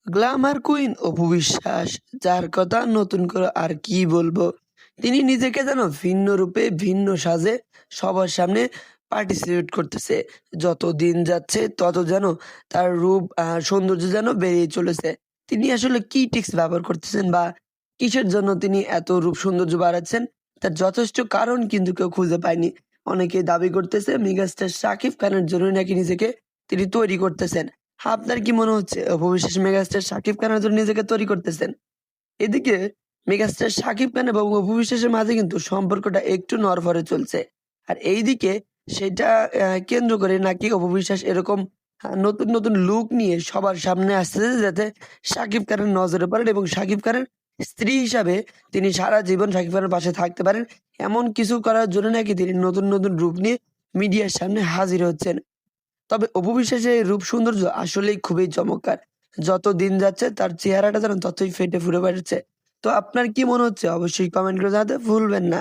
Glamour queen Apu Biswas, যার কথা নতুন করে আর কি বলবো। তিনি নিজেকে যেন ভিন্ন রূপে ভিন্ন সাজে সবার সামনে পার্টিসিপেট করতেছে। যত দিন যাচ্ছে তত যেন তার রূপ সৌন্দর্য যেন বেড়েই চলেছে। তিনি আসলে কি টিক্স ব্যবহার করতেছেন বা কিসের জন্য তিনি এত রূপ সৌন্দর্য বাড়াচ্ছেন, তার যথেষ্ট কারণ কিন্তু কেউ খুঁজে পায়নি। অনেকে দাবি করতেছে মেগাস্টার শাকিব খানের জন্যই নাকি নিজেকে তিনি তৈরি করতেছেন। আপনার কি মনে হচ্ছে অপু বিশ্বাস মেগাস্টার শাকিব খানের জন্য নিজেকে তৈরি করতেছেন? এদিকে মেগাস্টার শাকিব খান এবং অপু বিশ্বাসের মাঝে কিন্তু সম্পর্কটা একটু নড়বড়ে চলছে। আর এইদিকে সেটা কেন্দ্র করে নাকি অপু বিশ্বাস এরকম নতুন নতুন লুক নিয়ে সবার সামনে আসতেছে, যাতে শাকিব খানের নজরে পড়েন এবং শাকিব খানের স্ত্রী হিসাবে তিনি সারা জীবন শাকিব খানের পাশে থাকতে পারেন। এমন কিছু করার জন্য নাকি তিনি নতুন নতুন রূপ নিয়ে মিডিয়ার সামনে হাজির হচ্ছেন। তবে অপু বিশ্বাসের এই রূপ সৌন্দর্য আসলেই খুবই চমৎকার। যত দিন যাচ্ছে তার চেহারাটা যেন ততই ফেটে ফুঁড়ে বেড়াচ্ছে। তো আপনার কি মনে হচ্ছে? অবশ্যই কমেন্ট করে জানাতে ভুলবেন না।